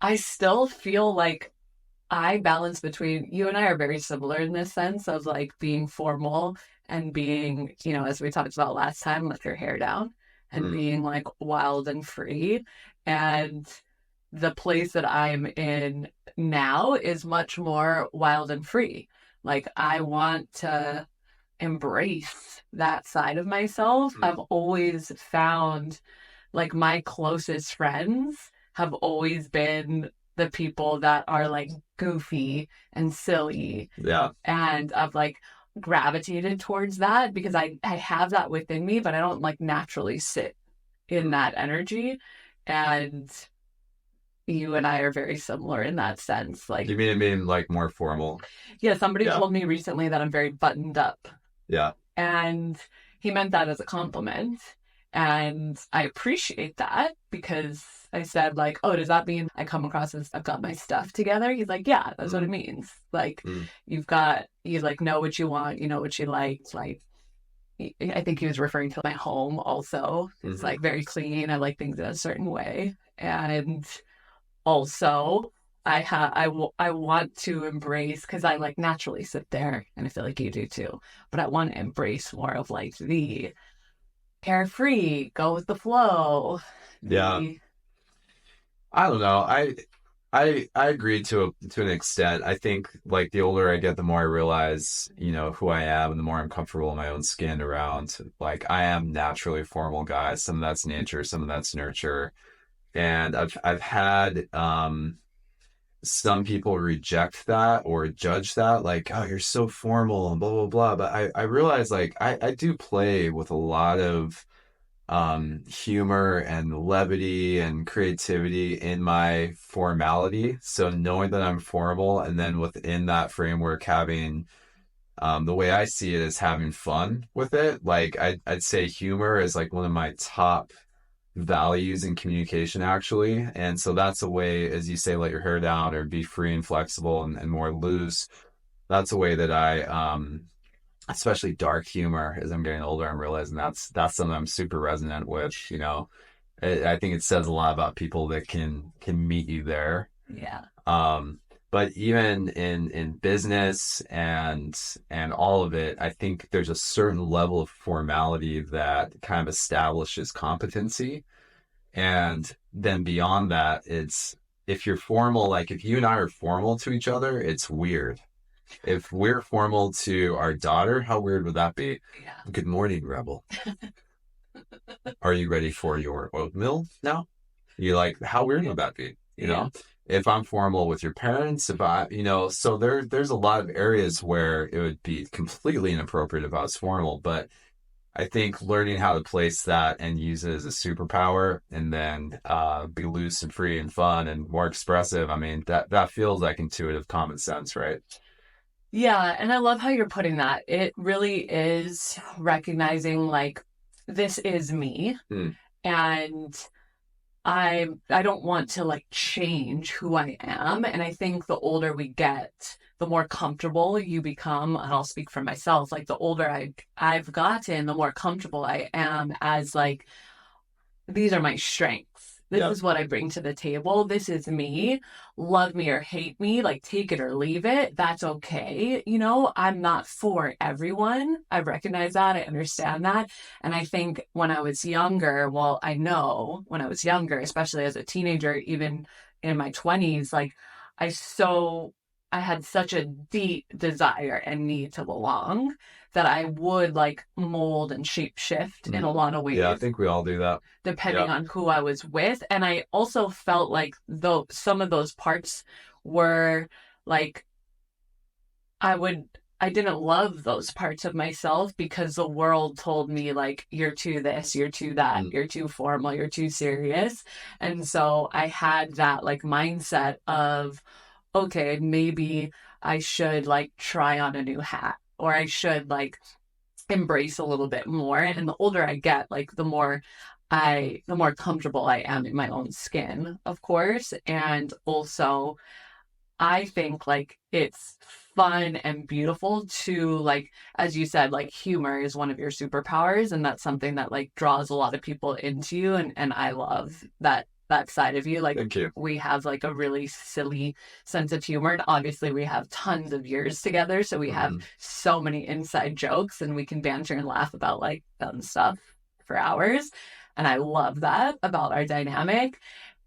I still feel like I balance between you and I are very similar in this sense of like being formal and being, as we talked about last time, with your hair down and Mm, being like wild and free. And the place that I'm in now is much more wild and free. Like I want to embrace that side of myself. I've mm. always found like my closest friends have always been the people that are like goofy and silly, Yeah. and I've like gravitated towards that because I have that within me, but I don't like naturally sit in Mm. that energy. And you and I are very similar in that sense. You Like, mean it being like more formal? yeah, somebody Yeah. told me recently that I'm very buttoned up, Yeah. and he meant that as a compliment. And I appreciate that because I said, like, oh, does that mean I come across as I've got my stuff together? He's like, yeah, that's what Mm, it means. Like, mm, you like know what you want, you know what you like. Like, I think he was referring to my home also. It's mm-hmm. like very clean. I like things in a certain way. And also, I want to embrace because I like naturally sit there, and I feel like you do too. But I want to embrace more of like the carefree, go with the flow. Yeah. The I don't know. I agree to an extent. I think like the older I get, the more I realize, who I am and the more I'm comfortable in my own skin around. Like I am naturally a formal guy. Some of that's nature, some of that's nurture. And I've had some people reject that or judge that, like, oh, you're so formal and blah blah blah. But I realize like I do play with a lot of humor and levity and creativity in my formality. So knowing that I'm formal and then within that framework having the way I see it is having fun with it. Like I'd say humor is like one of my top values in communication actually. And so that's a way, as you say, let your hair down or be free and flexible and more loose. That's a way that I especially dark humor as I'm getting older. I'm realizing that's something I'm super resonant with. I think it says a lot about people that can meet you there. yeah. Um, but even in business and all of it, I think there's a certain level of formality that kind of establishes competency. And then beyond that, it's if you're formal, like if you and I are formal to each other, it's weird. If we're formal to our daughter, how weird would that be? Yeah. Good morning, Rebel. Are you ready for your oatmeal now? You're like, how weird would that be? Yeah. If I'm formal with your parents, if so there's a lot of areas where it would be completely inappropriate if I was formal, but I think learning how to place that and use it as a superpower and then be loose and free and fun and more expressive. I mean, that feels like intuitive common sense, right? Yeah, and I love how you're putting that. It really is recognizing like this is me, Hmm. and I don't want to like change who I am. And I think the older we get, the more comfortable you become. And I'll speak for myself. Like the older I've gotten, the more comfortable I am as like these are my strengths. This Yeah. is what I bring to the table. This is me. Love me or hate me, like take it or leave it. That's okay. I'm not for everyone. I recognize that. I understand that. And I think when I was younger, well, I know when I was younger, especially as a teenager, even in my 20s, like I so I had such a deep desire and need to belong that I would like mold and shape shift in Hmm. a lot of Yeah, I ways think we all do that. depending Yeah. on who I was with. And I also felt like though some of those parts were like I would I didn't love those parts of myself because the world told me like you're too this, you're too that, Mm. you're too formal, you're too serious. And so I had that like mindset of okay, maybe I should like try on a new hat or I should like embrace a little bit more. And the older I get, like the more comfortable I am in my own skin, of course. And also I think like it's fun and beautiful to like, as you said, like humor is one of your superpowers. And that's something that like draws a lot of people into you. And I love that that side of you. Like Thank you. we have like a really silly sense of humor. And obviously we have tons of years together. So we have Hmm. so many inside jokes and we can banter and laugh about like dumb stuff for hours. And I love that about our dynamic.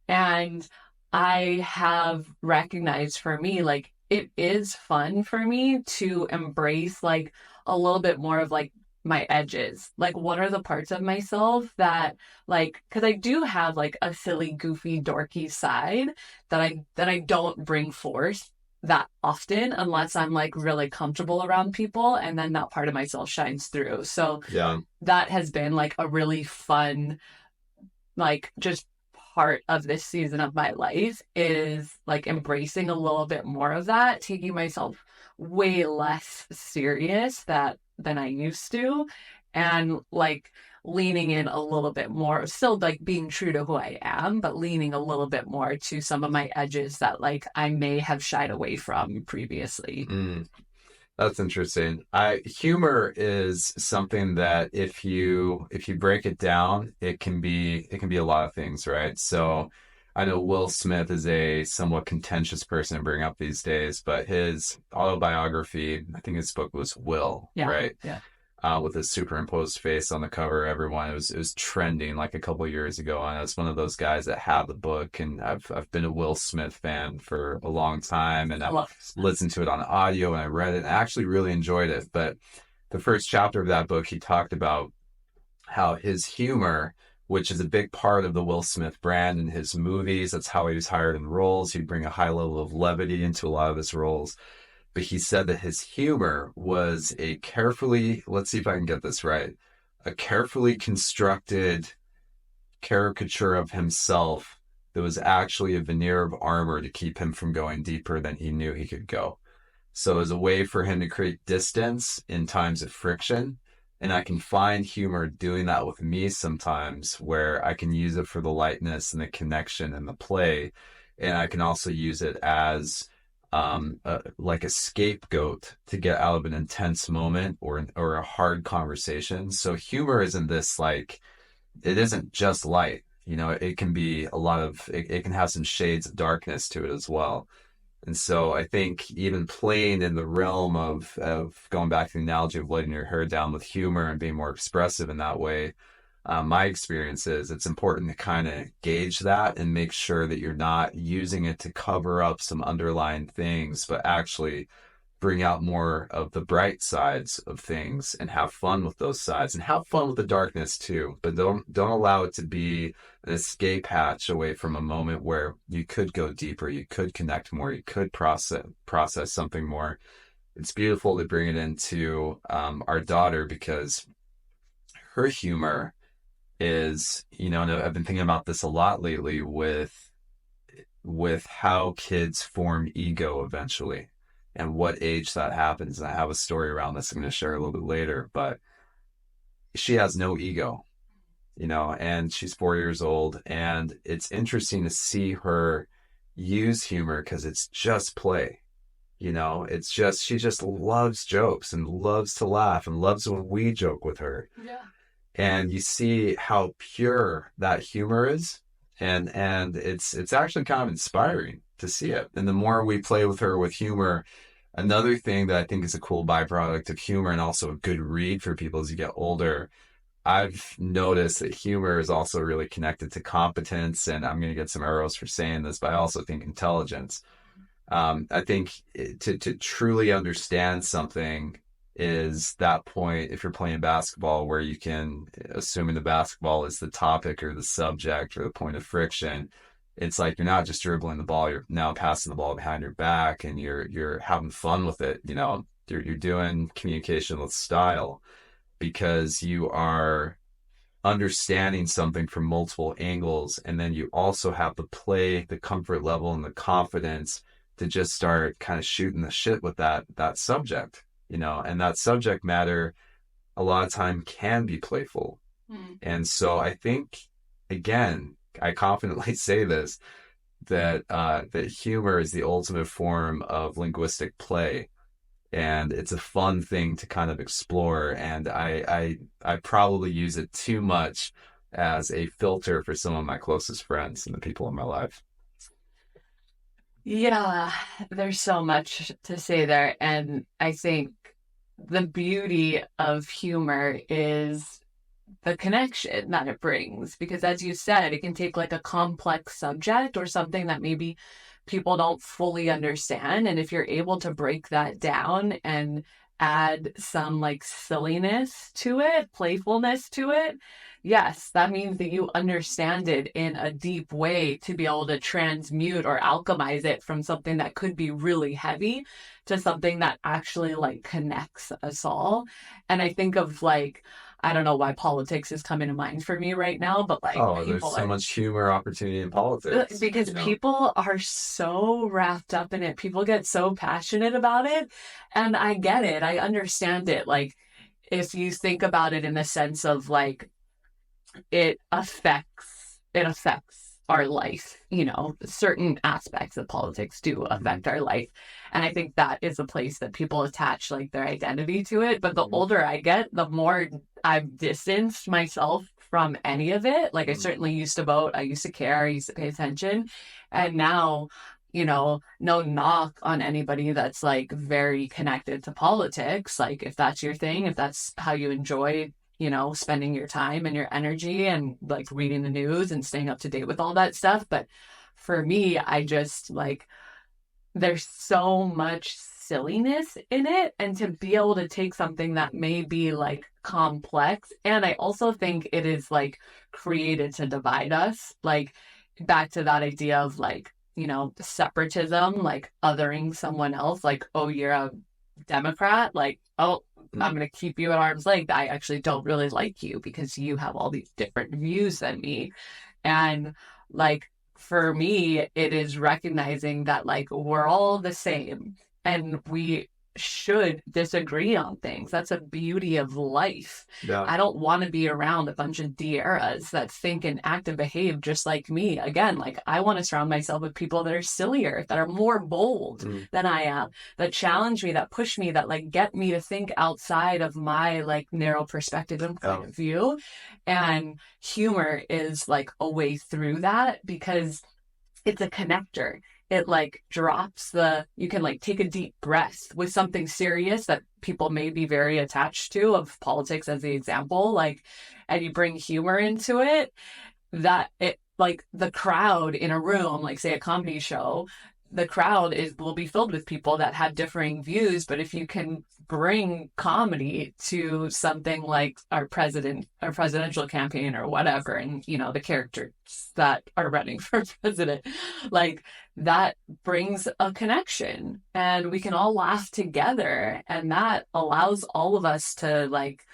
And I have recognized for me, like, it is fun for me to embrace like a little bit more of like my edges. Like, what are the parts of myself that, like, because I do have like a silly, goofy, dorky side that I don't bring forth that often unless I'm like really comfortable around people, and then that part of myself shines through. So Yeah. that has been like a really fun, like, just part of this season of my life is like embracing a little bit more of that, taking myself way less serious that than I used to, and like leaning in a little bit more, still like being true to who I am, but leaning a little bit more to some of my edges that like I may have shied away from previously. Mm. That's interesting. I humor is something that if you break it down, it can be a lot of things, right? So I know Will Smith is a somewhat contentious person to bring up these days, but his autobiography, I think his book was Will, Yeah. right? Yeah. With his superimposed face on the cover, everyone it was trending like a couple of years ago, and I was one of those guys that had the book, and I've been a Will Smith fan for a long time, and I I've love listened to it on audio, and I read it, and I actually really enjoyed it. But the first chapter of that book, he talked about how his humor, which is a big part of the Will Smith brand in his movies, that's how he was hired in roles. He'd bring a high level of levity into a lot of his roles, but he said that his humor was a carefully, let's see if I can get this right, a carefully constructed caricature of himself that was actually a veneer of armor to keep him from going deeper than he knew he could go. So as a way for him to create distance in times of friction. And I can find humor doing that with me sometimes, where I can use it for the lightness and the connection and the play. And I can also use it as like a scapegoat to get out of an intense moment or a hard conversation. So humor isn't this like, it isn't just light. It can be a lot of, it can have some shades of darkness to it as well. And so I think even playing in the realm of going back to the analogy of letting your hair down with humor and being more expressive in that way, my experience is it's important to kind of gauge that and make sure that you're not using it to cover up some underlying things, but actually bring out more of the bright sides of things and have fun with those sides and have fun with the darkness too. But don't allow it to be an escape hatch away from a moment where you could go deeper, you could connect more, you could process something more. It's beautiful to bring it into our daughter because her humor is, and I've been thinking about this a lot lately with how kids form ego eventually and what age that happens. And I have a story around this I'm going to share a little bit later, but she has no ego, and she's 4 years old. And it's interesting to see her use humor because it's just play. It's just, she just loves jokes and loves to laugh and loves when we joke with her. Yeah. And you see how pure that humor is, and it's actually kind of inspiring to see it. And the more we play with her with humor, another thing that I think is a cool byproduct of humor and also a good read for people as you get older, I've noticed that humor is also really connected to competence, and I'm going to get some arrows for saying this, but I also think intelligence. I think to truly understand something is that point, if you're playing basketball, where you can, assuming the basketball is the topic or the subject or the point of friction, it's like you're not just dribbling the ball, you're now passing the ball behind your back and you're having fun with it. You're doing communication with style because you are understanding something from multiple angles, and then you also have the play, the comfort level, and the confidence to just start kind of shooting the shit with that subject, and that subject matter a lot of time can be playful. Mm. And so I think, again, I confidently say this, that humor is the ultimate form of linguistic play, and it's a fun thing to kind of explore. And I probably use it too much as a filter for some of my closest friends and the people in my life. Yeah, there's so much to say there. And I think the beauty of humor is the connection that it brings. Because as you said, it can take like a complex subject or something that maybe people don't fully understand. And if you're able to break that down and add some like silliness to it, playfulness to it, yes, that means that you understand it in a deep way to be able to transmute or alchemize it from something that could be really heavy to something that actually like connects us all. And I think of like, I don't know why politics is coming to mind for me right now, but like Oh, there's people so are much humor opportunity in politics, because you know? people are so wrapped up in it. People get so passionate about it. And I get it. I understand it. Like, if you think about it in the sense of like, it affects our life, certain aspects of politics do Mhm. affect our life. And I think that is a place that people attach like their identity to it. But the Mhm. older I get, the more I've distanced myself from any of it. Like I Mhm. certainly used to vote, I used to care, I used to pay attention. And now, no knock on anybody that's like very connected to politics. Like if that's your thing, if that's how you enjoy spending your time and your energy and like reading the news and staying up to date with all that stuff. But for me, I just like, there's so much silliness in it. And to be able to take something that may be like complex, and I also think it is like created to divide us, like back to that idea of like, separatism, like othering someone else, like, oh, you're a Democrat, like, oh, I'm Mhm. going to keep you at arm's length. I actually don't really like you because you have all these different views than me. And like for me, it is recognizing that like we're all the same and we should disagree on things. That's a beauty of life. Yeah. I don't want to be around a bunch of Dieras that think and act and behave just like me. Again, like I want to surround myself with people that are sillier, that are more bold Mhm. than I am, that challenge me, that push me, that like get me to think outside of my like narrow perspective and point Yeah. of view. And humor is like a way through that because it's a connector. It like you can like take a deep breath with something serious that people may be very attached to, of politics as the example, like, and you bring humor into it, that it like the crowd in a room, like say a comedy show, the crowd is will be filled with people that have differing views. But if you can bring comedy to something like our presidential campaign or whatever, and the characters that are running for president, like that brings a connection and we can all laugh together. And that allows all of us to like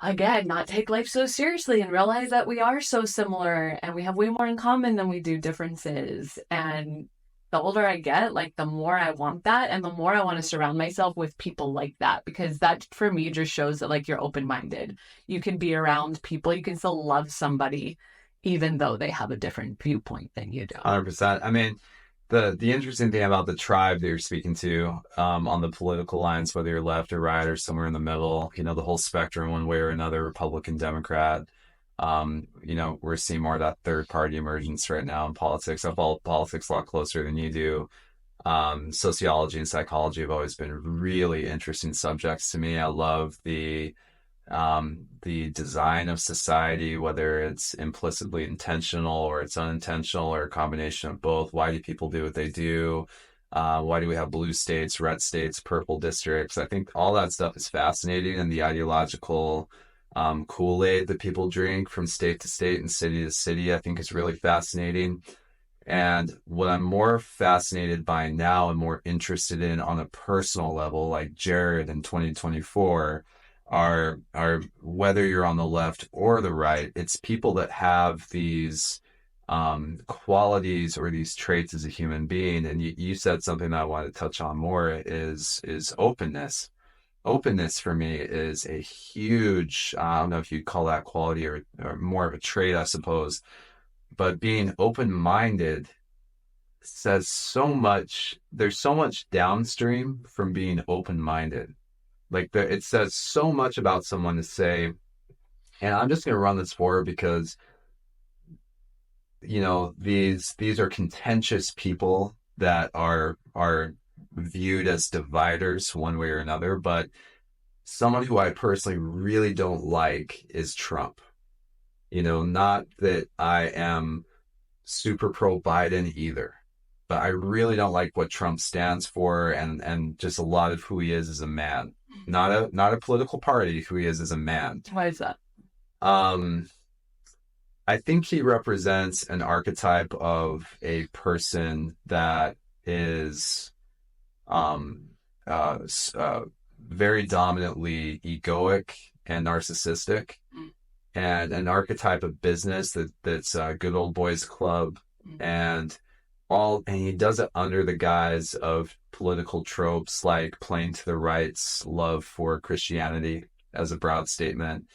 again, not take life so seriously and realize that we are so similar and we have way more in common than we do differences. And the older I get, like the more I want that and the more I want to surround myself with people like that because that for me just shows that like you're open-minded. You can be around people, you can still love somebody even though they have a different viewpoint than you do. 100%. I mean, the interesting thing about the tribe that you're speaking to, on the political lines, whether you're left or right or somewhere in the middle, the whole spectrum, one way or another, Republican, Democrat, we're seeing more of that third party emergence right now in politics. I follow politics a lot closer than you do. Sociology and psychology have always been really interesting subjects to me. I love the design of society, whether it's implicitly intentional or it's unintentional or a combination of both. Why do people do what they do? Why do we have blue states, red states, purple districts? I think all that stuff is fascinating, and the ideological Kool-Aid that people drink from state to state and city to city, I think is really fascinating. And what I'm more fascinated by now and more interested in on a personal level, like Jared in 2024, are whether you're on the left or the right, it's people that have these qualities or these traits as a human being. And you said something that I want to touch on more is openness. Openness for me is a huge, I don't know if you'd call that quality or more of a trait, I suppose, but being open-minded says so much. There's so much downstream from being open-minded. Like it says so much about someone to say, And I'm just going to run this forward because, you know, these are contentious people that are viewed as dividers one way or another. But someone who I personally really don't like is Trump. You know, not that I am super pro Biden either, but I really don't like what Trump stands for and just a lot of who he is as a man. Not a political party, who he is as a man. Why is that? Um, I think he represents an archetype of a person that is um, uh, uh, very dominantly egoic and narcissistic, Mm, and an archetype of business that's a good old boys club, mm, and and he does it under the guise of political tropes like playing to the right's love for Christianity as a broad statement,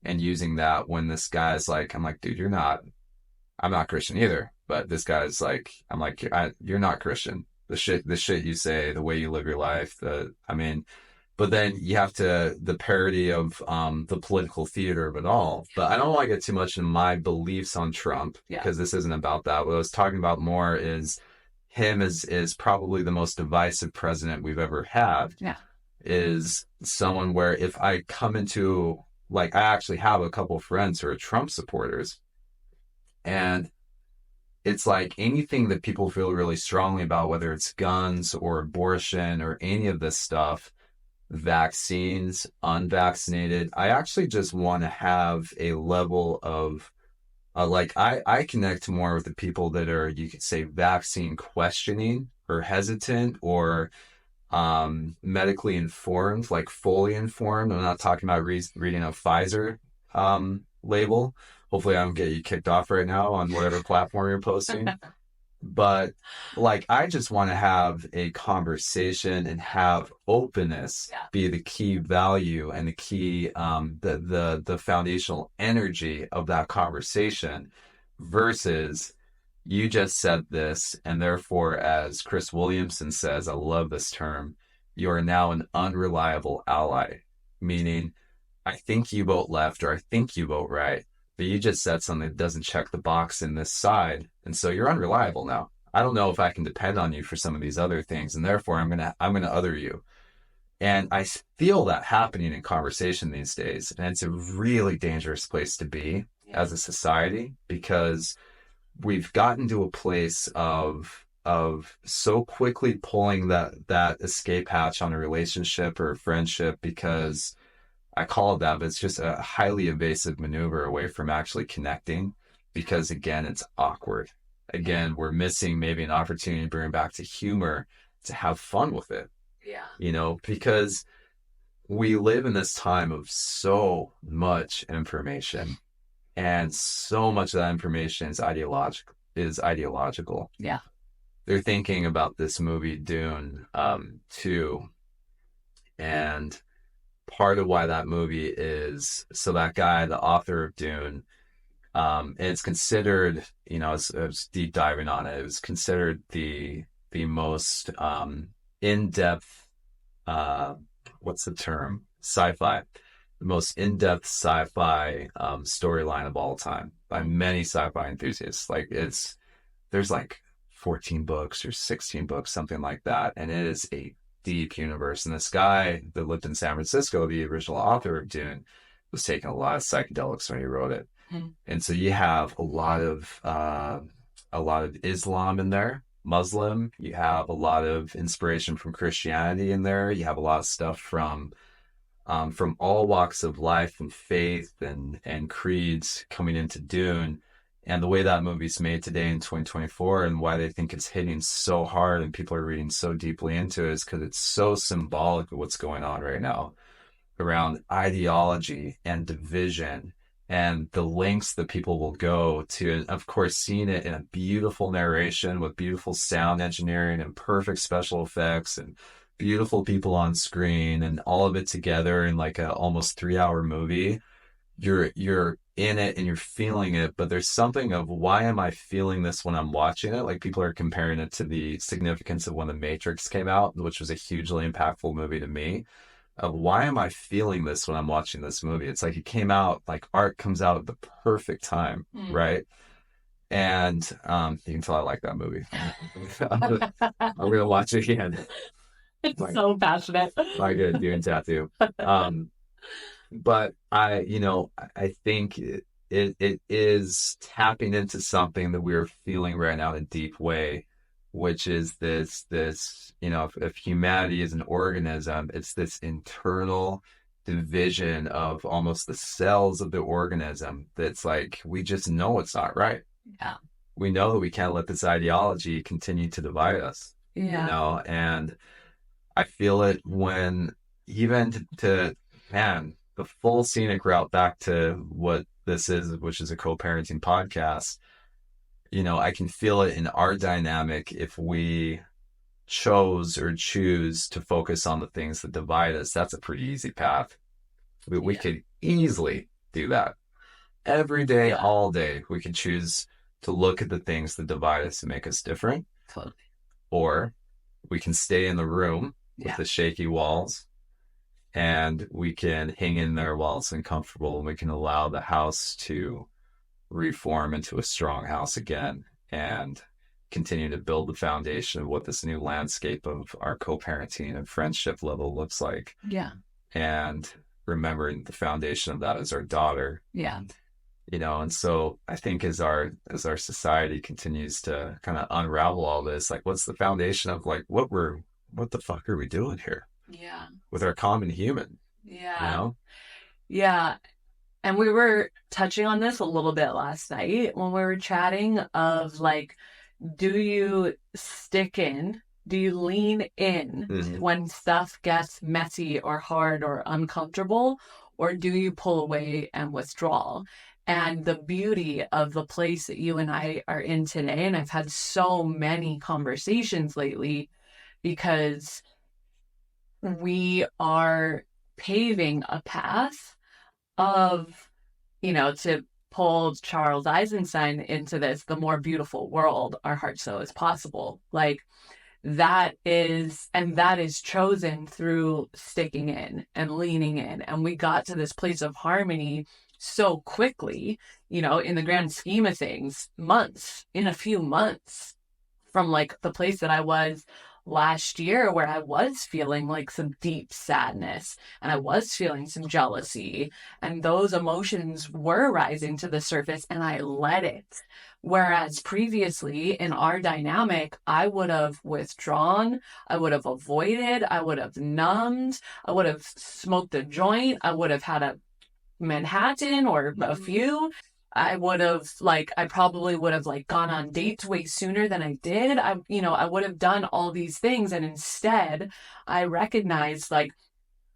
and using that when this guy's like, I'm like, dude, I'm not Christian either. But this guy's like, I'm like, you're not Christian. The shit you say, the way you live your life, I mean, but then you have the parody of the political theater of it all. But I don't want to get too much in my beliefs on Trump yeah. because this isn't about that. What I was talking about more is him is probably the most divisive president we've ever had. Yeah. Is someone where if I come into like I actually have a couple of friends who are Trump supporters, and it's like anything that people feel really strongly about, whether it's guns or abortion or any of this stuff, vaccines, unvaccinated. I actually just want to have a level of I connect more with the people that are, you could say, vaccine questioning or hesitant or medically informed, like fully informed. I'm not talking about reading a Pfizer label. Hopefully I don't get you kicked off right now on whatever platform you're posting. But like I just want to have a conversation and have openness Yeah. be the key value and the key the foundational energy of that conversation versus you just said this and therefore, as Chris Williamson says, I love this term, you are now an unreliable ally, meaning I think you vote left or I think you vote right, but you just said something that doesn't check the box in this side. And so you're unreliable now. I don't know if I can depend on you for some of these other things. And therefore I'm gonna other you. And I feel that happening in conversation these days. And it's a really dangerous place to be as a society because we've gotten to a place of so quickly pulling that escape hatch on a relationship or a friendship because I call it that, but it's just a highly evasive maneuver away from actually connecting because, again, it's awkward. Again, we're missing maybe an opportunity to bring it back to humor, to have fun with it, Yeah. you know, because we live in this time of so much information and so much of that information is ideological. Yeah. They're thinking about this movie Dune 2, and part of why that movie is so that guy, the author of Dune, it's considered, you know, it's deep diving on it. It was considered the most in-depth, uh, what's the term? Sci-fi, the most in-depth sci-fi storyline of all time by many sci-fi enthusiasts. Like there's like 14 books or 16 books, something like that, and it is a deep universe. And this guy that lived in San Francisco, the original author of Dune, was taking a lot of psychedelics when he wrote it. Mm. And so you have a lot of Islam in there, Muslim. You have a lot of inspiration from Christianity in there. You have a lot of stuff from all walks of life and faith and creeds coming into Dune. And the way that movie's made today in 2024 and why they think it's hitting so hard and people are reading so deeply into it is because it's so symbolic of what's going on right now around ideology and division and the lengths that people will go to. And of course, seeing it in a beautiful narration with beautiful sound engineering and perfect special effects and beautiful people on screen and all of it together in like a almost 3 hour movie. You're in it and you're feeling it, but there's something of why am I feeling this when I'm watching it? Like people are comparing it to the significance of when The Matrix came out, which was a hugely impactful movie to me. of why am I feeling this when I'm watching this movie? It's like it came out, like art comes out at the perfect time, Mm. right? And you can tell I like that movie. I'm gonna watch it again. It's Like so passionate. like a Dune tattoo. Um, but I think it is tapping into something that we're feeling right now in a deep way, which is this, if humanity is an organism, it's this internal division of almost the cells of the organism that's like we just know it's not right. Yeah. We know that we can't let this ideology continue to divide us, Yeah. and I feel it when even to man, the full scenic route back to what this is, which is a co-parenting podcast. I can feel it in our dynamic if we chose or choose to focus on the things that divide us. That's a pretty easy path. We Yeah. could easily do that every day, all day. We could choose to look at the things that divide us and make us different, Totally. or we can stay in the room with the shaky walls and we can hang in there while it's uncomfortable and we can allow the house to reform into a strong house again and continue to build the foundation of what this new landscape of our co-parenting and friendship level looks like. Yeah. And remembering the foundation of that is our daughter. Yeah. And so I think as our society continues to kind of unravel all this, like what's the foundation of like what the fuck are we doing here? Yeah. With our common human, Yeah. Yeah. And we were touching on this a little bit last night when we were chatting of like, do you stick in? Do you lean in when stuff gets messy or hard or uncomfortable? Or do you pull away and withdraw? And the beauty of the place that you and I are in today, and I've had so many conversations lately because we are paving a path of, to pull Charles Eisenstein into this, the more beautiful world our heart so is possible. Like that is chosen through sticking in and leaning in. And we got to this place of harmony so quickly, in the grand scheme of things, in a few months from like the place that I was last year where I was feeling like some deep sadness and I was feeling some jealousy and those emotions were rising to the surface and I let it. Whereas previously in our dynamic, I would have withdrawn, I would have avoided, I would have numbed, I would have smoked a joint, I would have had a Manhattan or a few. I probably would have like gone on dates way sooner than I did. I would have done all these things. And instead I recognized like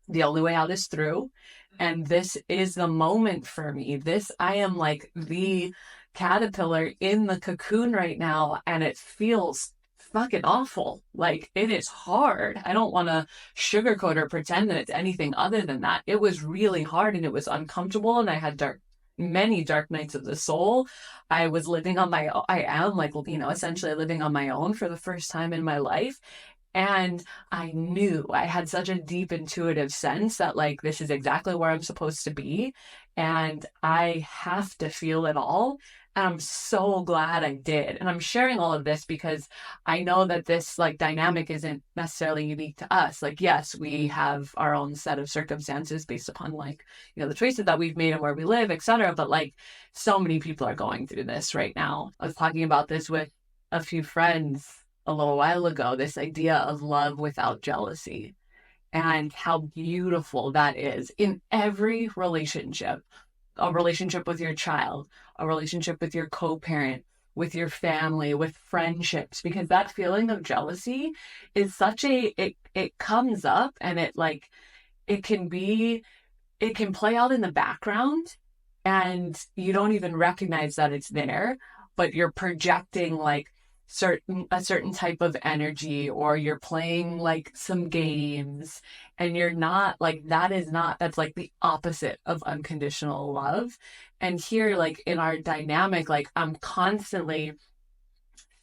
the only way out is through. And this is the moment for me. I am like the caterpillar in the cocoon right now. And it feels fucking awful. Like it is hard. I don't want to sugarcoat or pretend that it's anything other than that. It was really hard and it was uncomfortable. And I had many dark nights of the soul. I am like, essentially living on my own for the first time in my life. And I knew I had such a deep intuitive sense that like, this is exactly where I'm supposed to be. And I have to feel it all. And I'm so glad I did. And I'm sharing all of this because I know that this like dynamic isn't necessarily unique to us. Like, yes, we have our own set of circumstances based upon like, the choices that we've made and where we live, etc. But like so many people are going through this right now. I was talking about this with a few friends a little while ago, this idea of love without jealousy and how beautiful that is in every relationship, a relationship with your child, a relationship with your co-parent, with your family, with friendships, because that feeling of jealousy is it comes up and it can play out in the background and you don't even recognize that it's there, but you're projecting like a certain type of energy or you're playing like some games and you're not like that's like the opposite of unconditional love. And here like in our dynamic, like I'm constantly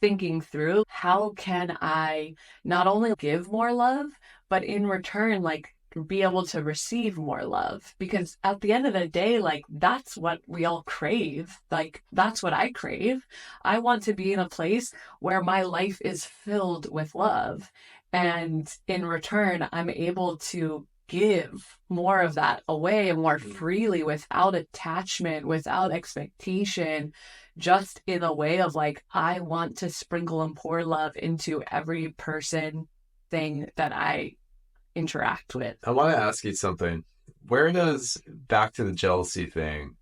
thinking through how can I not only give more love but in return like be able to receive more love, because at the end of the day, like, that's what we all crave. Like, that's what I crave. I want to be in a place where my life is filled with love, and in return I'm able to give more of that away more freely, without attachment, without expectation, just in a way of like, I want to sprinkle and pour love into every person, thing that I interact with. I want to ask you something. Where does back to the jealousy thing,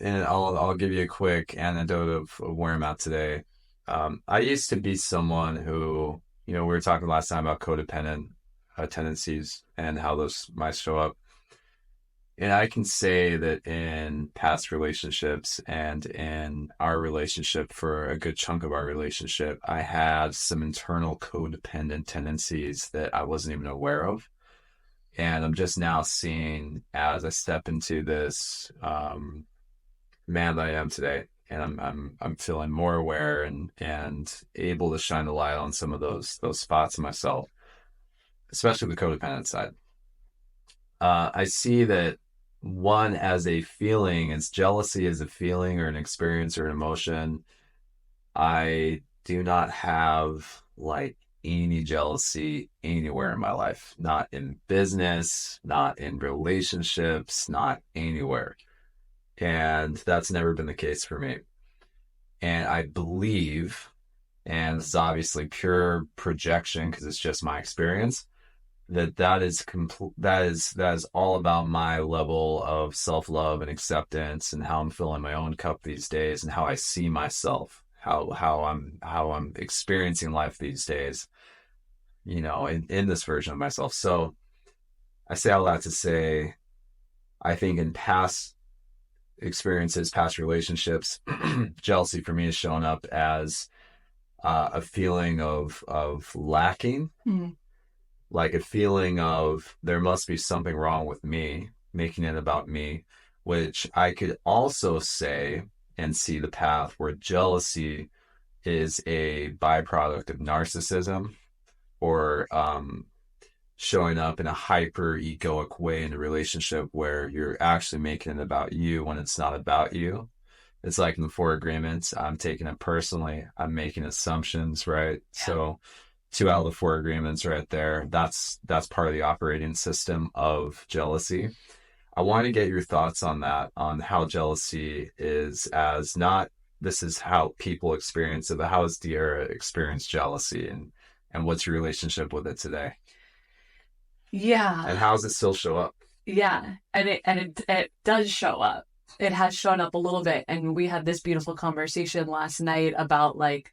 and I'll give you a quick anecdote of where I'm at today. I used to be someone who, we were talking last time about codependent tendencies and how those might show up. And I can say that in past relationships and in our relationship, for a good chunk of our relationship, I had some internal codependent tendencies that I wasn't even aware of. And I'm just now seeing, as I step into this man that I am today, and I'm feeling more aware and able to shine the light on some of those spots in myself, especially the codependent side. I see that one as a feeling, as jealousy as a feeling or an experience or an emotion. I do not have like any jealousy anywhere in my life, not in business, not in relationships, not anywhere. And that's never been the case for me. And I believe, and this is obviously pure projection because it's just my experience, that is all about my level of self-love and acceptance and how I'm filling my own cup these days and how I see myself, how I'm experiencing life these days, in this version of myself. So I say all that to say, I think in past experiences, past relationships, jealousy for me has shown up as a feeling of lacking. Mm. Like a feeling of there must be something wrong with me, making it about me, which I could also say and see the path where jealousy is a byproduct of narcissism, or showing up in a hyper egoic way in a relationship where you're actually making it about you when it's not about you. It's like in the Four Agreements, I'm taking it personally. I'm making assumptions, right? Yeah. So two out of the four agreements right there. That's part of the operating system of jealousy. I want to get your thoughts on that, on how jealousy is as not this is how people experience it, but how has Diera experienced jealousy, and what's your relationship with it today? Yeah. And how does it still show up? Yeah. And it does show up. It has shown up a little bit. And we had this beautiful conversation last night about like,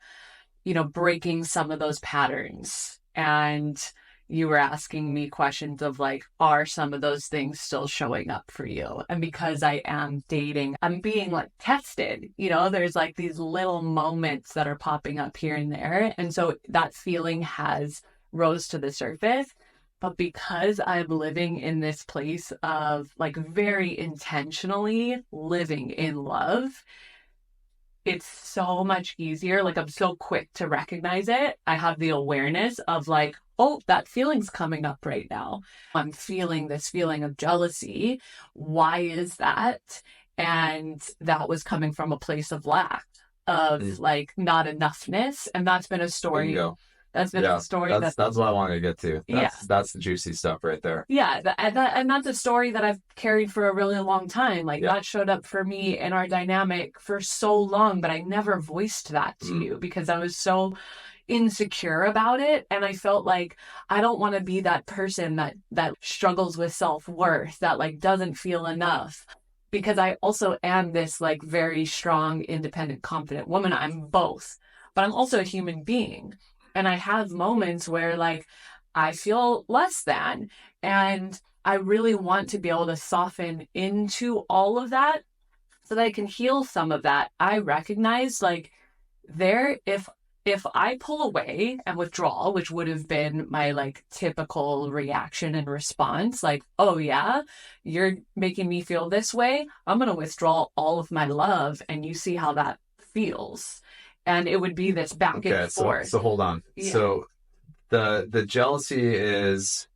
breaking some of those patterns. And you were asking me questions of like, are some of those things still showing up for you? And because I am dating, I'm being like tested, there's like these little moments that are popping up here and there. And so that feeling has rose to the surface. But because I'm living in this place of like very intentionally living in love, it's so much easier. Like, I'm so quick to recognize it. I have the awareness of like, oh, that feeling's coming up right now. I'm feeling this feeling of jealousy. Why is that? And that was coming from a place of lack, of like not enoughness. And that's been a There you story. go. That's been Yeah, a story that's what I wanted to get to. yeah. That's the juicy stuff right there. Yeah, and that's a story that I've carried for a really long time. Like that showed up for me in our dynamic for so long, but I never voiced that to you because I was so insecure about it, and I felt like I don't want to be that person that struggles with self-worth, that like doesn't feel enough. Because I also am this like very strong, independent, confident woman. I'm both, but I'm also a human being. And I have moments where like I feel less than. And I really want to be able to soften into all of that so that I can heal some of that. I recognize like if I pull away and withdraw, which would have been my like typical reaction and response, like, oh yeah, you're making me feel this way, I'm going to withdraw all of my love and you see how that feels. And it would be this back and forth. So hold on. Yeah. So the jealousy is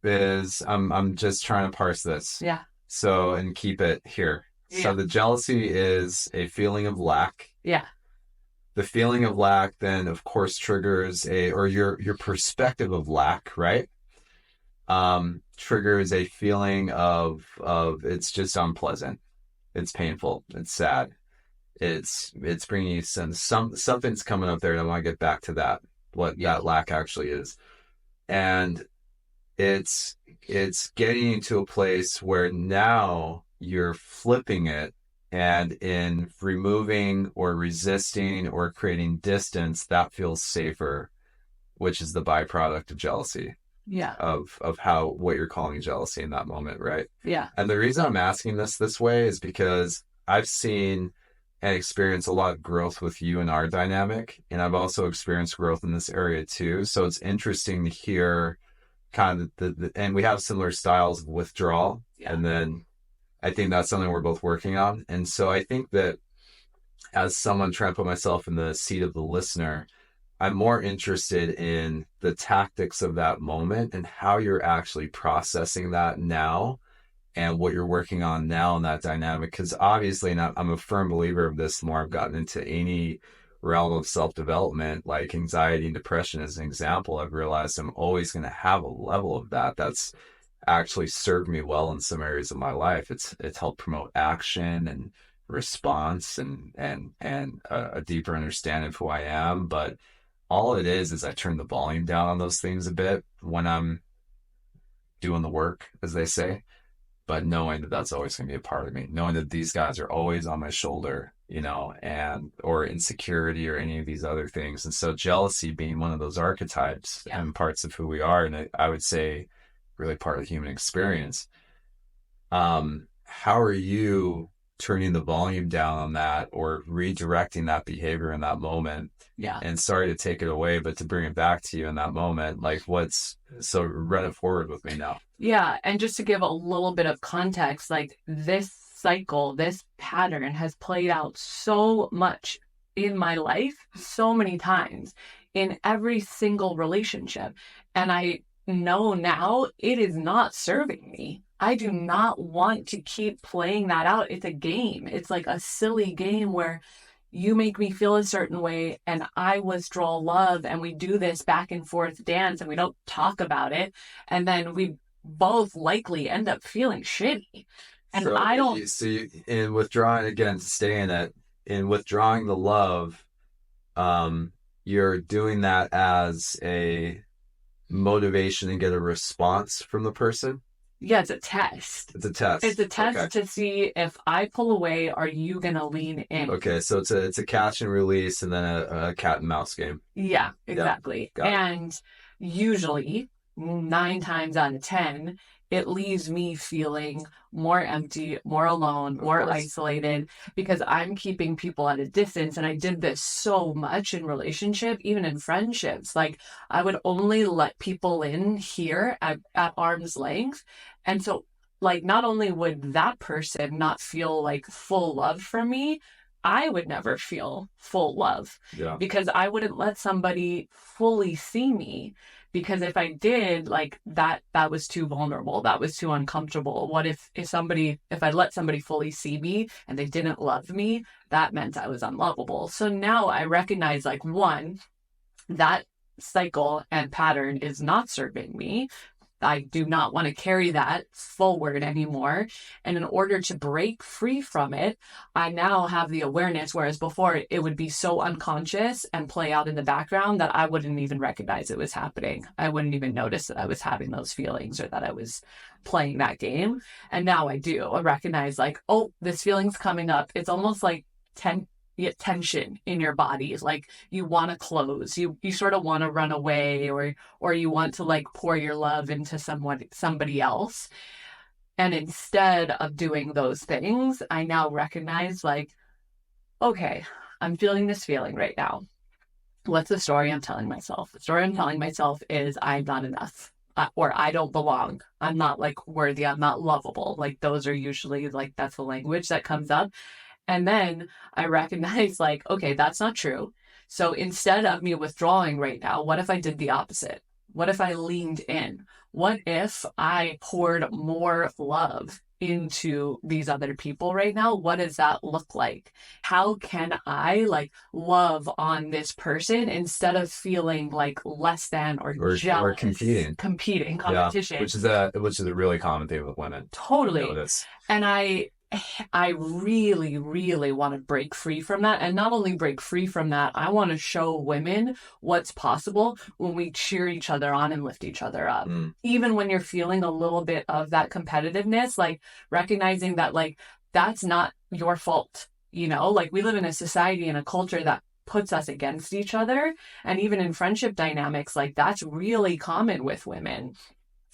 is I'm just trying to parse this. Yeah. So, and keep it here. So Yeah. the jealousy is a feeling of lack. Yeah. The feeling of lack then of course triggers a or your perspective of lack, right? Triggers a feeling of it's just unpleasant. It's painful. It's sad. It's bringing you something's coming up there, and I want to get back to that. What Yeah. that lack actually is, and it's it's getting you to a place where now you're flipping it, and in removing or resisting or creating distance, that feels safer, which is the byproduct of jealousy Yeah. of how what you're calling jealousy in that moment, right? Yeah. And the reason I'm asking this way is because I've seen and experienced a lot of growth with you in our dynamic, and I've also experienced growth in this area too. So it's interesting to hear kind of and we have similar styles of withdrawal, Yeah. and then I think that's something we're both working on. And so I think that as someone trying to put myself in the seat of the listener, I'm more interested in the tactics of that moment and how you're actually processing that now and what you're working on now in that dynamic. Because obviously, and I'm a firm believer of this, the more I've gotten into any realm of self-development, like anxiety and depression as an example, I've realized I'm always going to have a level of that that's actually served me well in some areas of my life. It's helped promote action and response and a deeper understanding of who I am. But all it is I turn the volume down on those things a bit when I'm doing the work, as they say, but knowing that that's always going to be a part of me, knowing that these guys are always on my shoulder, you know, and or insecurity or any of these other things. And so jealousy being one of those archetypes Yeah. and parts of who we are, and I would say really part of the human experience. How are you turning the volume down on that or redirecting that behavior in that moment? Yeah. And sorry to take it away, but to bring it back to you in that moment, like what's so run it forward with me now. Yeah. And just to give a little bit of context, like this cycle, this pattern has played out so much in my life, so many times in every single relationship. And I know now it is not serving me. I do not want to keep playing that out. It's a game. It's like a silly game where you make me feel a certain way and I withdraw love and we do this back and forth dance and we don't talk about it. And then we both likely end up feeling shitty. And So I don't, you see, in withdrawing again, to stay in it, in withdrawing the love, um, you're doing that as a motivation to get a response from the person. yeah, it's a test. It's a test. It's a test Okay. to see if I pull away, are you going to lean in? Okay. So it's a catch and release, and then a cat and mouse game. Yeah, Yeah. exactly. Got it. And usually, 9 times out of 10, it leaves me feeling more empty, more alone, Of more course. isolated because I'm keeping people at a distance. And I did this so much in relationship, even in friendships. Like I would only let people in here at arm's length. And so, like, not only would that person not feel like full love from me, I would never feel full love Yeah. because I wouldn't let somebody fully see me. Because if I did, like that was too vulnerable, that was too uncomfortable. What if I let somebody fully see me and they didn't love me, that meant I was unlovable. So now I recognize, like, one, that cycle and pattern is not serving me. I do not want to carry that forward anymore. And in order to break free from it, I now have the awareness, whereas before it would be so unconscious and play out in the background that I wouldn't even recognize it was happening. I wouldn't even notice that I was having those feelings or that I was playing that game. And now I do. I recognize, like, oh, this feeling's coming up. It's almost like tension in your body. Like you want to close, you sort of want to run away, or you want to like pour your love into somebody else. And instead of doing those things, I now recognize, like, okay, I'm feeling this feeling right now. What's the story I'm telling myself? The story I'm telling myself is I'm not enough. Or I don't belong. I'm not like worthy. I'm not lovable. Like those are usually like that's the language that comes up. And then I recognize, like, okay, that's not true. So instead of me withdrawing right now, what if I did the opposite? What if I leaned in? What if I poured more love into these other people right now? What does that look like? How can I like love on this person instead of feeling like less than or or jealous, competing. competing, Yeah, competition? which is a really common thing with women. I Totally. notice. And I really, really want to break free from that. And not only break free from that, I want to show women what's possible when we cheer each other on and lift each other up. Mm. Even when you're feeling a little bit of that competitiveness, like recognizing that, like, that's not your fault. Like we live in a society and a culture that puts us against each other. And even in friendship dynamics, like that's really common with women.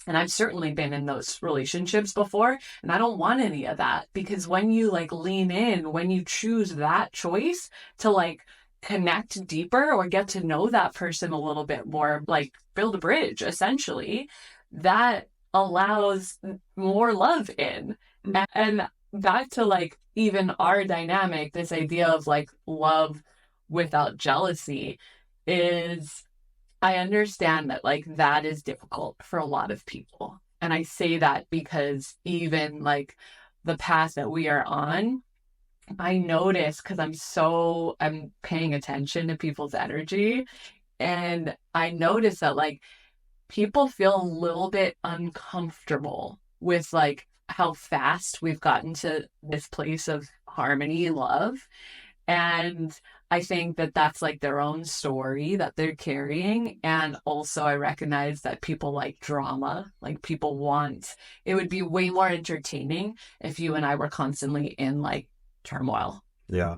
And I've certainly been in those relationships before, and I don't want any of that because when you like lean in, when you choose that choice to like connect deeper or get to know that person a little bit more, like build a bridge essentially, that allows more love in. And back to like even our dynamic, this idea of like love without jealousy is I understand that like that is difficult for a lot of people. And I say that because even like the path that we are on, I notice because I'm paying attention to people's energy. And I notice that like people feel a little bit uncomfortable with like how fast we've gotten to this place of harmony and love. And I think that that's like their own story that they're carrying. And also, I recognize that people like drama, like people want, it would be way more entertaining if you and I were constantly in like turmoil. Yeah.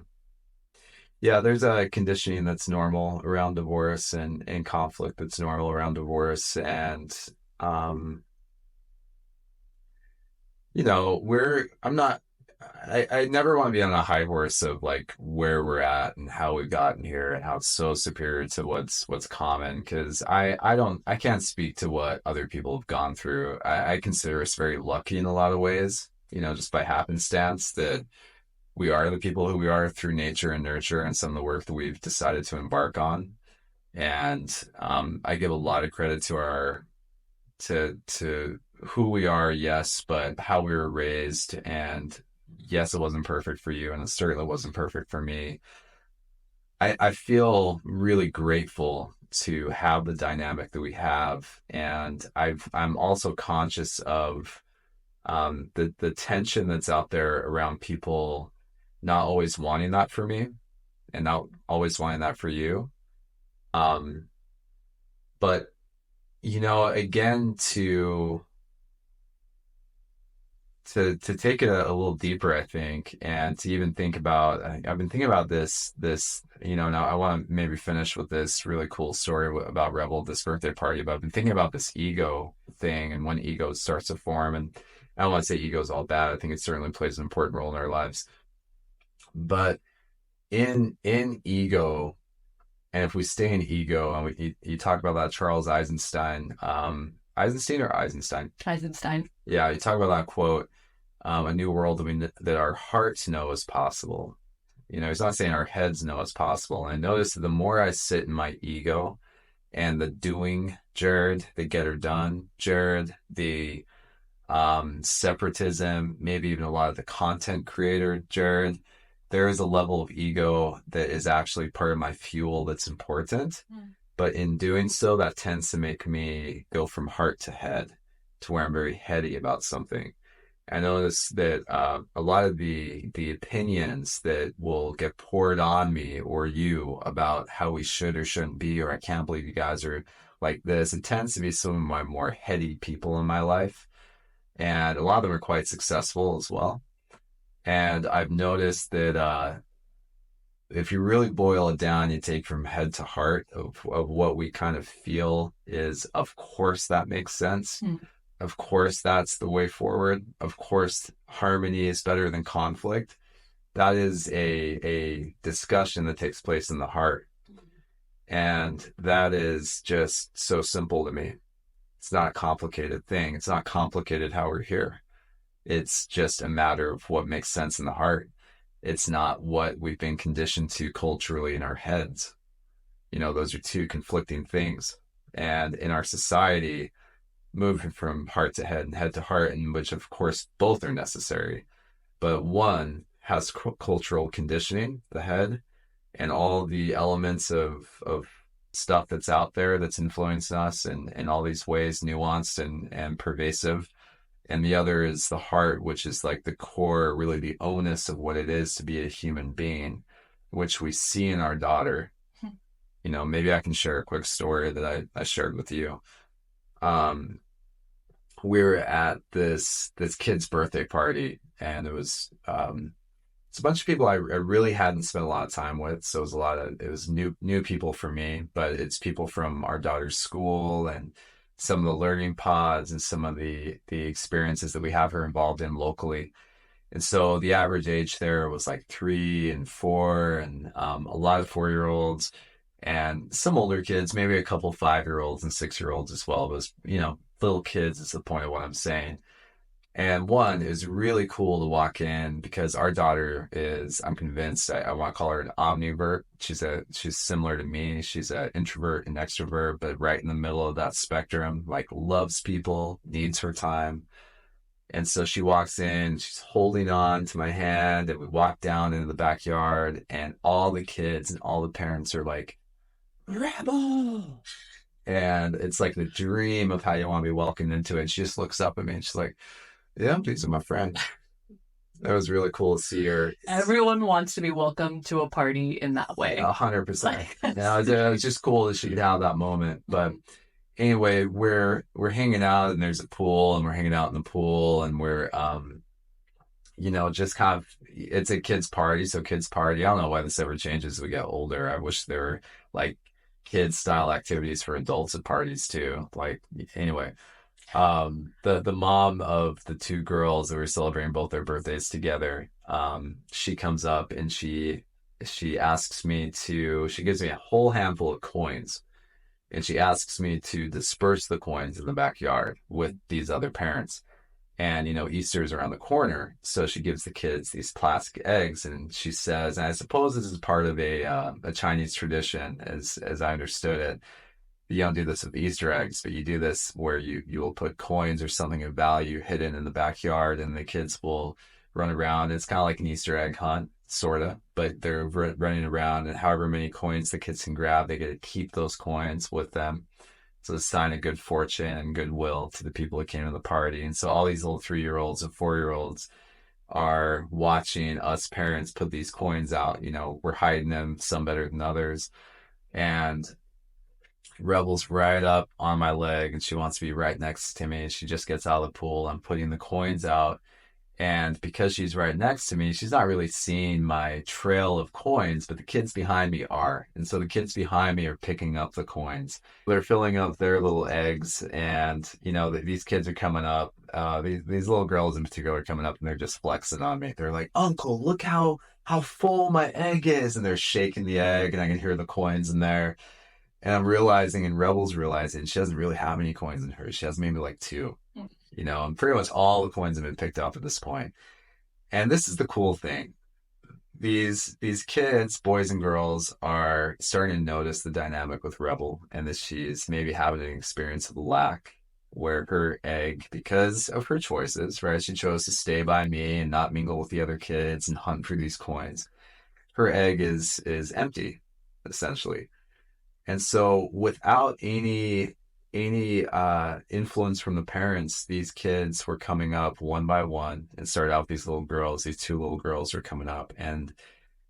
Yeah, there's a conditioning that's normal around divorce and conflict that's normal around divorce. And, um, I'm not, I never want to be on a high horse of like where we're at and how we've gotten here and how it's so superior to what's common. Because I can't speak to what other people have gone through. I consider us very lucky in a lot of ways, just by happenstance that we are the people who we are through nature and nurture and some of the work that we've decided to embark on. And I give a lot of credit to who we are, yes, but how we were raised. And yes, it wasn't perfect for you, and it certainly wasn't perfect for me. I feel really grateful to have the dynamic that we have, and I'm also conscious of the tension that's out there around people not always wanting that for me and not always wanting that for you. Um, but again, to take it a little deeper, I think, and to even think about, I've been thinking about now I want to maybe finish with this really cool story about Rebel at this birthday party, but I've been thinking about this ego thing and when ego starts to form. And I don't want to say ego is all bad. I think it certainly plays an important role in our lives. But in ego, and if we stay in ego, and you talk about that Charles Eisenstein, Eisenstein or Eisenstein? Eisenstein. Yeah, you talk about that quote, a new world that our hearts know is possible. He's not saying our heads know is possible. And I notice that the more I sit in my ego and the doing Jared, the get her done Jared, the separatism, maybe even a lot of the content creator Jared, there is a level of ego that is actually part of my fuel that's important. But in doing so, that tends to make me go from heart to head to where I'm very heady about something. I notice that a lot of the opinions that will get poured on me or you about how we should or shouldn't be, or I can't believe you guys are like this, it tends to be some of my more heady people in my life. And a lot of them are quite successful as well. And I've noticed that if you really boil it down, you take from head to heart of what we kind of feel is, of course, that makes sense. Of course, that's the way forward. Of course, harmony is better than conflict. That is a discussion that takes place in the heart. And that is just so simple to me. It's not a complicated thing. It's not complicated how we're here. It's just a matter of what makes sense in the heart. It's not what we've been conditioned to culturally in our heads. Those are two conflicting things. And in our society, moving from heart to head and head to heart, in which of course both are necessary, but one has cultural conditioning, the head, and all the elements of stuff that's out there that's influencing us in all these ways, nuanced and pervasive. And the other is the heart, which is like the core, really the onus of what it is to be a human being, which we see in our daughter. You know, maybe I can share a quick story that I shared with you. Um, we were at this kid's birthday party, and it's a bunch of people I really hadn't spent a lot of time with. So it was new people for me, but it's people from our daughter's school and some of the learning pods and some of the experiences that we have her involved in locally. And so the average age there was like 3 and 4, and a lot of 4-year-olds and some older kids, maybe a couple 5-year-olds and 6-year-olds as well. But it was, little kids is the point of what I'm saying. And one is really cool to walk in because our daughter is, I'm convinced, I want to call her an omnivert. She's similar to me. She's an introvert and extrovert, but right in the middle of that spectrum, like loves people, needs her time. And so she walks in, she's holding on to my hand, and we walk down into the backyard, and all the kids and all the parents are like, Rebel! And it's like the dream of how you want to be welcomed into it. She just looks up at me and she's like, yeah, these are my friends. That was really cool to see her. Everyone wants to be welcomed to a party in that way. 100%. Yeah, it was just cool that she could have that moment. But anyway, we're hanging out, and there's a pool, and we're hanging out in the pool, and we're just kind of, it's a kids party, so kids party. I don't know why this ever changes as we get older. I wish there were like kids style activities for adults at parties too. Like anyway, the mom of the two girls that were celebrating both their birthdays together, she comes up and she asks me to, she gives me a whole handful of coins, and she asks me to disperse the coins in the backyard with these other parents. And Easter's around the corner, so she gives the kids these plastic eggs, and she says, and I suppose this is part of a Chinese tradition, as I understood it. You don't do this with Easter eggs, but you do this where you will put coins or something of value hidden in the backyard, and the kids will run around. It's kind of like an Easter egg hunt, sort of, but they're running around, and however many coins the kids can grab, they get to keep those coins with them. So it's a sign of good fortune and goodwill to the people that came to the party. And so all these little 3-year-olds and 4-year-olds are watching us parents put these coins out. We're hiding them, some better than others. And Rebel's right up on my leg, and she wants to be right next to me. She just gets out of the pool. I'm putting the coins out. And because she's right next to me, she's not really seeing my trail of coins, but the kids behind me are. And so the kids behind me are picking up the coins. They're filling up their little eggs. And, these kids are coming up. These little girls in particular are coming up, and they're just flexing on me. They're like, Uncle, look how full my egg is. And they're shaking the egg, and I can hear the coins in there. And I'm realizing, and Rebel's realizing, she doesn't really have any coins in her. She has maybe like 2. And pretty much all the coins have been picked up at this point. And this is the cool thing. These kids, boys and girls, are starting to notice the dynamic with Rebel, and that she's maybe having an experience of lack, where her egg, because of her choices, right? She chose to stay by me and not mingle with the other kids and hunt for these coins. Her egg is empty, essentially. And so without any influence from the parents, these kids were coming up one by one, and started out with these little girls. These 2 little girls are coming up, and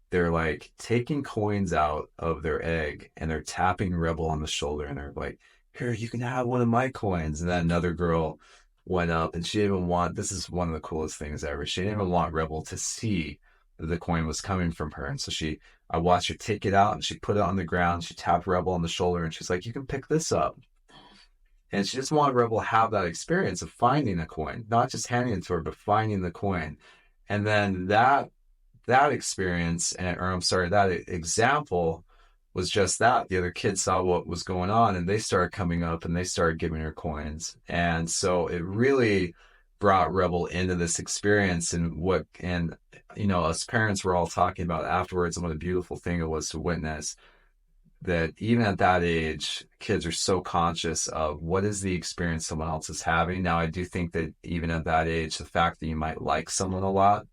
they're like taking coins out of their egg, and they're tapping Rebel on the shoulder, and they're like, here, you can have one of my coins. And then another girl went up, and she didn't even want, this is one of the coolest things ever, she didn't even want Rebel to see that the coin was coming from her. And so I watched her take it out, and she put it on the ground. She tapped Rebel on the shoulder, and she's like, you can pick this up. And she just wanted Rebel to have that experience of finding a coin, not just handing it to her, but finding the coin. And then that experience, that example was just that. The other kids saw what was going on, and they started coming up, and they started giving her coins. And so it really brought Rebel into this experience, and us parents were all talking about afterwards, and what a beautiful thing it was to witness. that even at that age, kids are so conscious of what is the experience someone else is having. Now, I do think that even at that age, the fact that you might like someone a lot,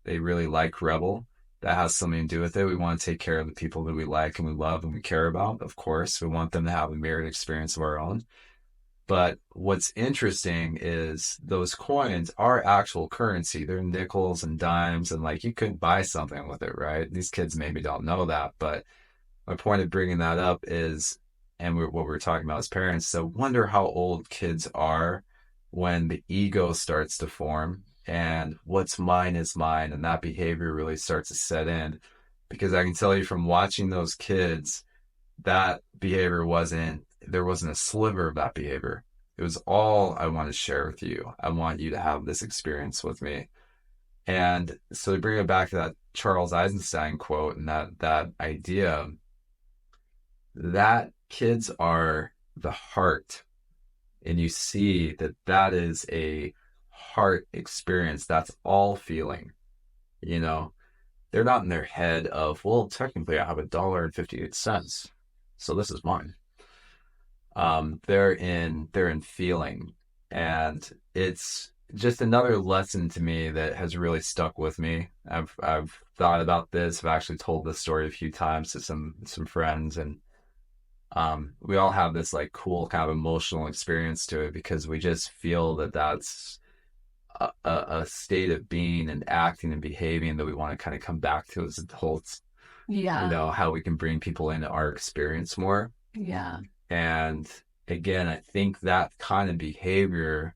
they really like Rebel, that has something to do with it. We want to take care of the people that we like and we love and we care about, of course. We want them to have a mirrored experience of our own. But what's interesting is those coins are actual currency. They're nickels and dimes, and like you could buy something with it, right? These kids maybe don't know that, but my point of bringing that up is, and what we're talking about as parents, so wonder how old kids are when the ego starts to form and what's mine is mine, and that behavior really starts to set in. Because I can tell you from watching those kids, that behavior there wasn't a sliver of that behavior. It was all I want to share with you. I want you to have this experience with me. And so to bring it back to that Charles Eisenstein quote and that idea, that kids are the heart, and you see that that is a heart experience. That's all feeling, you know. They're not in their head of, well, technically I have $1.58, so this is mine. They're in feeling, and it's just another lesson to me that has really stuck with me. I've thought about this. I've actually told this story a few times to some friends, and we all have this like cool kind of emotional experience to it because we just feel that that's a state of being and acting and behaving that we want to kind of come back to as adults. Yeah. How we can bring people into our experience more. Yeah. And again, I think that kind of behavior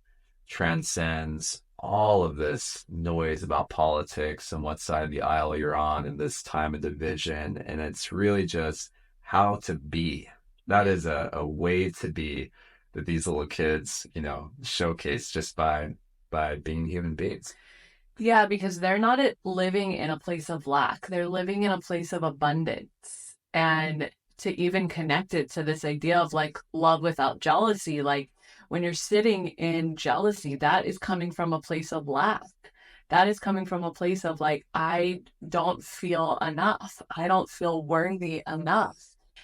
transcends all of this noise about politics and what side of the aisle you're on in this time of division. And it's really just how to be. That is a way to be that these little kids, showcase just by being human beings. Yeah, because they're not living in a place of lack. They're living in a place of abundance. And to even connect it to this idea of like love without jealousy, like when you're sitting in jealousy, that is coming from a place of lack. That is coming from a place of like, I don't feel enough. I don't feel worthy enough.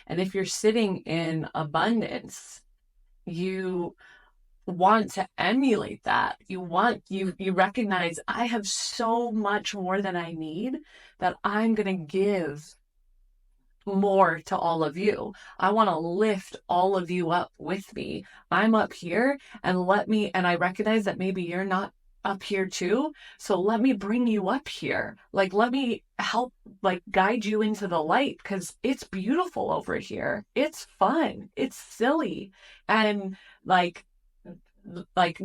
And if you're sitting in abundance, you want to emulate that. You recognize I have so much more than I need that I'm going to give more to all of you. I want to lift all of you up with me. I'm up here, and I recognize that maybe you're not up here too. So let me bring you up here. Like, let me help, like, guide you into the light because it's beautiful over here. It's fun. It's silly. And like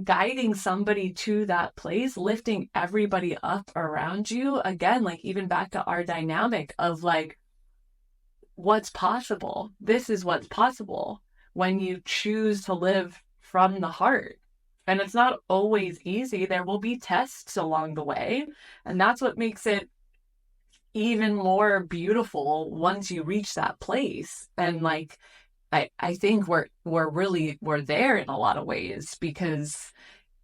guiding somebody to that place, lifting everybody up around you. Again, like even back to our dynamic of like, what's possible. This is what's possible when you choose to live from the heart. And it's not always easy. There will be tests along the way. And that's what makes it even more beautiful once you reach that place. And like, I think we're there in a lot of ways because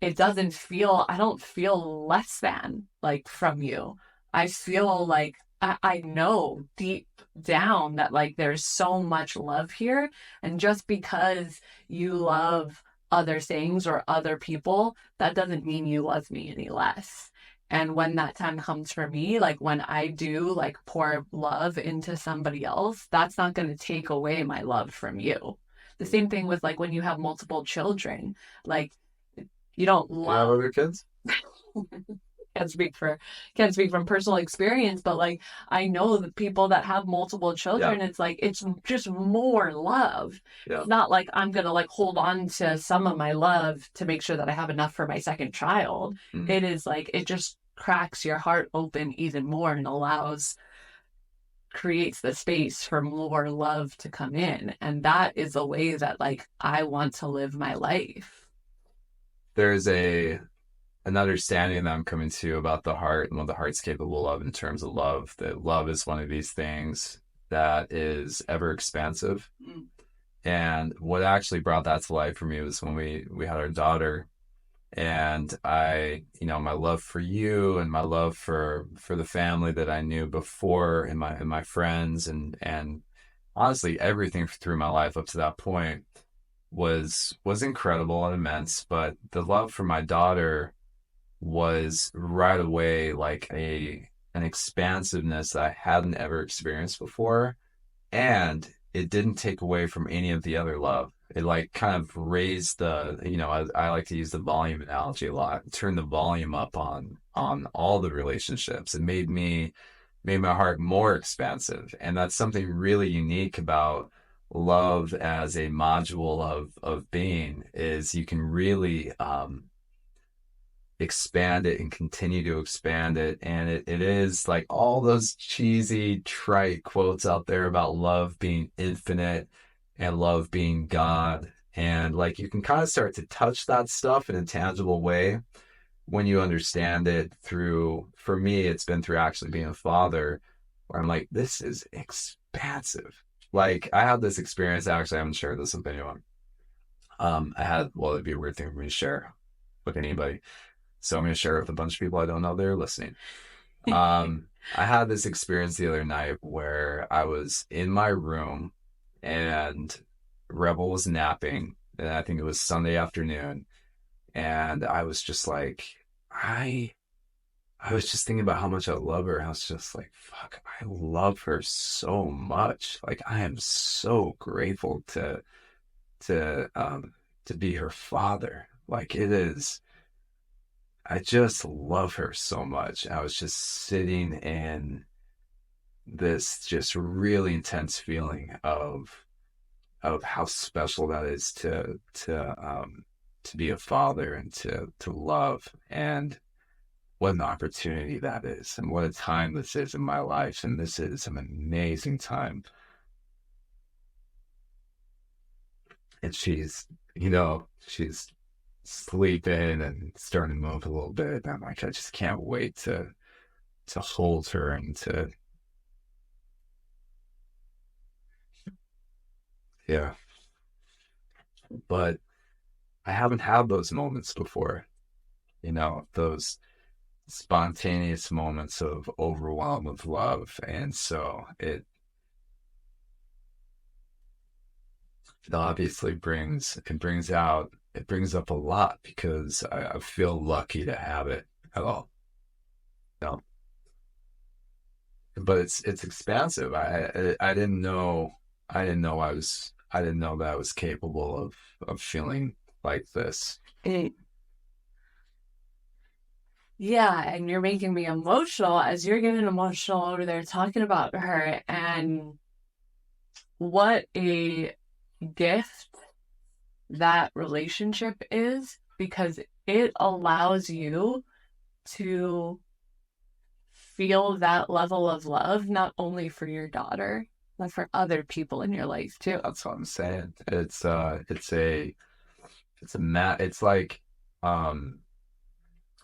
I don't feel less than like from you. I feel like I know deep down that like there's so much love here. And just because you love other things or other people, that doesn't mean you love me any less. And when that time comes for me, like when I do like pour love into somebody else, that's not going to take away my love from you. The same thing with like when you have multiple children, like you don't Do you have love other kids? can't speak from personal experience, but like I know the people that have multiple Yeah, children, it's like it's just more love. yeah. It's not like I'm gonna like hold on to some of my love to make sure that I have enough for my second child. Mm. It is like it just cracks your heart open even more and creates the space for more love to come in. And that is a way that like I want to live my life. There's an understanding that I'm coming to about the heart and what the heart's capable of in terms of love. That love is one of these things that is ever expansive. Mm. And what actually brought that to life for me was when we had our daughter, and my love for you and my love for the family that I knew before and my friends and honestly, everything through my life up to that point was incredible and immense. But the love for my daughter was right away like a an expansiveness that I hadn't ever experienced before, and it didn't take away from any of the other love. It like kind of raised the, I like to use the volume analogy a lot. Turn the volume up on all the relationships. It made my heart more expansive, and that's something really unique about love as a module of being is you can really expand it and continue to expand it. And it is like all those cheesy, trite quotes out there about love being infinite and love being God. And like you can kind of start to touch that stuff in a tangible way when you understand it through, for me, it's been through actually being a father, where I'm like, this is expansive. Like I had this experience, actually, I haven't shared this with anyone. Well, it'd be a weird thing for me to share with anybody. So I'm going to share it with a bunch of people I don't know they're listening. I had this experience the other night where I was in my room and Rebel was napping, and I think it was Sunday afternoon, and I was just like, I I was just thinking about how much I love her. I was just like, fuck, I love her so much. Like I am so grateful to to be her father. Like it is, I just love her so much. I was just sitting in this just really intense feeling of how special that is to be a father and to love, and what an opportunity that is, and what a time this is in my life. And this is an amazing time. And she's sleeping and starting to move a little bit. And I'm like, I just can't wait to hold her and to, yeah. But I haven't had those moments before, those spontaneous moments of overwhelm of love. And so it obviously brings up a lot because I feel lucky to have it at all. No, but it's expansive. I didn't know, I didn't know that I was capable of feeling like this. It, yeah, and you're making me emotional as you're getting emotional over there talking about her, and what a gift that relationship is, because it allows you to feel that level of love, not only for your daughter, but for other people in your life too. That's what I'm saying. It's like um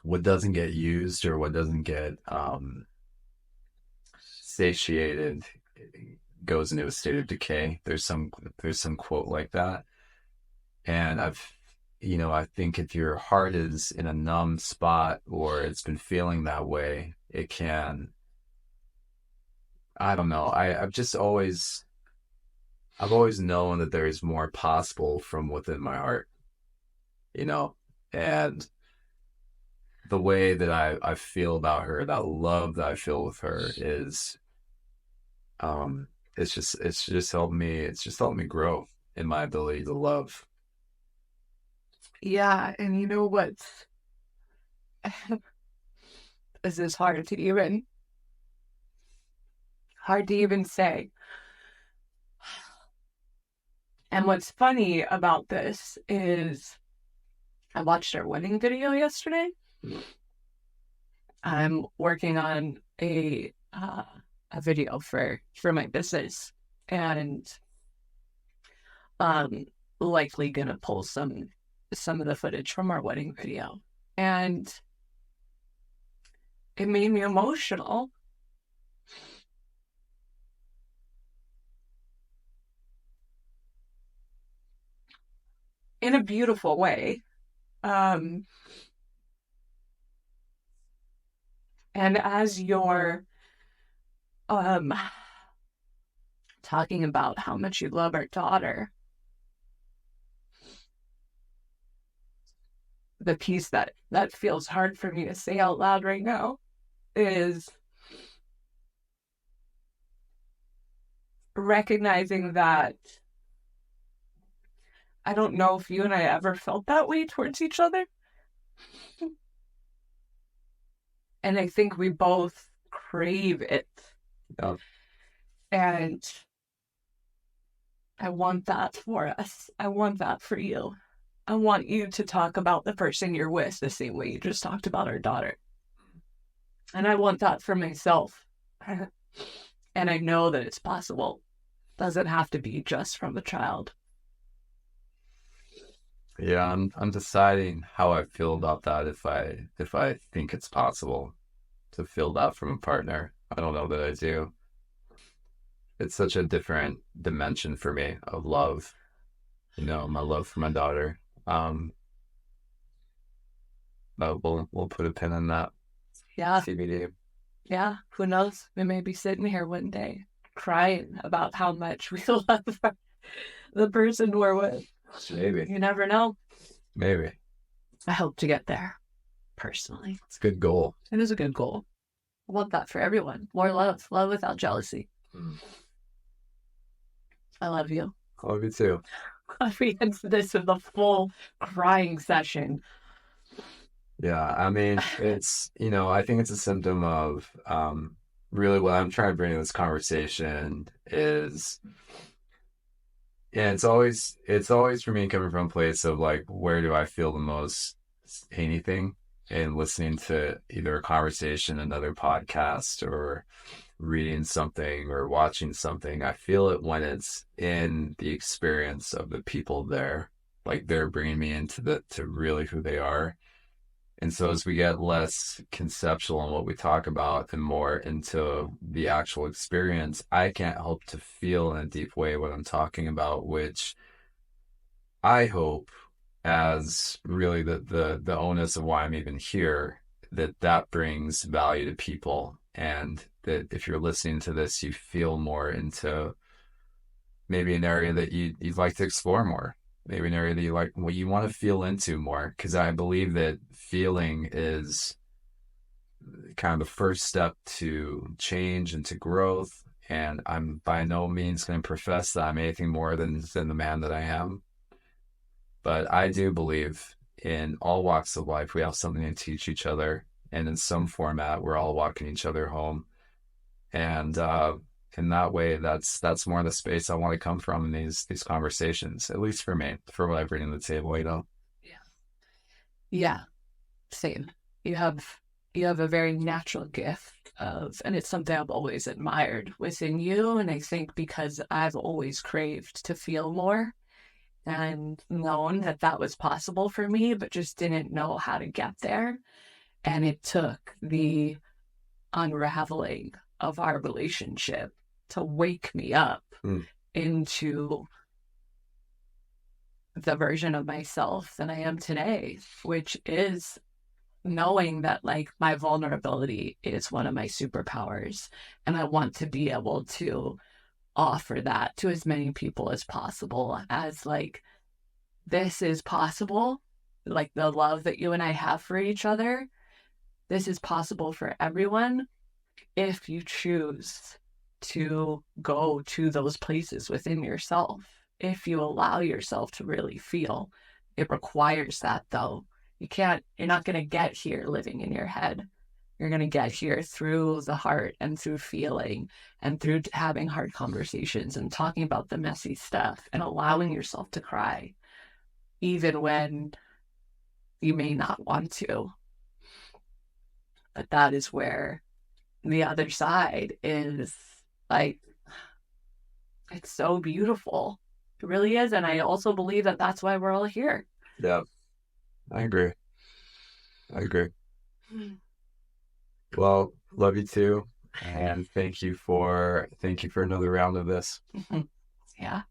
what doesn't get used or what doesn't get satiated goes into a state of decay. There's some quote like that. And I think if your heart is in a numb spot or it's been feeling that way, it can, I don't know. I've always known that there is more possible from within my heart, you know, and the way that I feel about her, that love that I feel with her is, um, it's just helped me grow in my ability to love. Yeah, and you know what's this is hard to even say. And what's funny about this is I watched our wedding video yesterday. I'm working on a video for my business, and um likely gonna pull some of the footage from our wedding video. And it made me emotional in a beautiful way. Um and as you're um talking about how much you love our daughter, the piece that feels hard for me to say out loud right now is recognizing that I don't know if you and I ever felt that way towards each other. And I think we both crave it. Yeah. And I want that for us. I want that for you. I want you to talk about the person you're with the same way you just talked about our daughter. And I want that for myself. And I know that it's possible. Doesn't have to be just from a child. Yeah, I'm deciding how I feel about that. If I think it's possible to feel that from a partner, I don't know that I do. It's such a different dimension for me of love. My love for my daughter. But we'll put a pin in that. Yeah. TBD. Yeah. Who knows? We may be sitting here one day crying about how much we love the person we're with. Maybe. You never know. Maybe. I hope to get there personally. It's a good goal. It is a good goal. I want that for everyone. More love, love without jealousy. I love you. I love you too. We end this with a full crying session. Yeah, I mean, I think it's a symptom of really what I'm trying to bring to this conversation is, yeah, it's always for me coming from a place of like, where do I feel the most anything? And listening to either a conversation, another podcast, or reading something or watching something, I feel it when it's in the experience of the people there. Like they're bringing me to really who they are. And so as we get less conceptual in what we talk about and more into the actual experience, I can't help to feel in a deep way what I'm talking about, which I hope, as really the onus of why I'm even here, that brings value to people, and that if you're listening to this, you feel more into maybe an area that you'd like to explore more, maybe an area that you want to feel into more, because I believe that feeling is kind of the first step to change and to growth. And I'm by no means going to profess that I'm anything more than the man that I am. But I do believe in all walks of life, we have something to teach each other. And in some format, we're all walking each other home. And in that way, that's more the space I want to come from in these conversations, at least for me, for what I bring to the table, Yeah. Yeah. Same. You have a very natural gift and it's something I've always admired within you. And I think because I've always craved to feel more and known that that was possible for me, but just didn't know how to get there. And it took the unraveling of our relationship to wake me up into the version of myself that I am today, which is knowing that like my vulnerability is one of my superpowers. And I want to be able to offer that to as many people as possible as like, this is possible. Like the love that you and I have for each other, this is possible for everyone if you choose to go to those places within yourself. If you allow yourself to really feel, it requires that though. You're not going to get here living in your head. You're going to get here through the heart and through feeling and through having hard conversations and talking about the messy stuff and allowing yourself to cry, even when you may not want to. But that is where the other side is like, it's so beautiful. It really is. And I also believe that that's why we're all here. Yeah, I agree. Well, love you too. And thank you for another round of this. Yeah.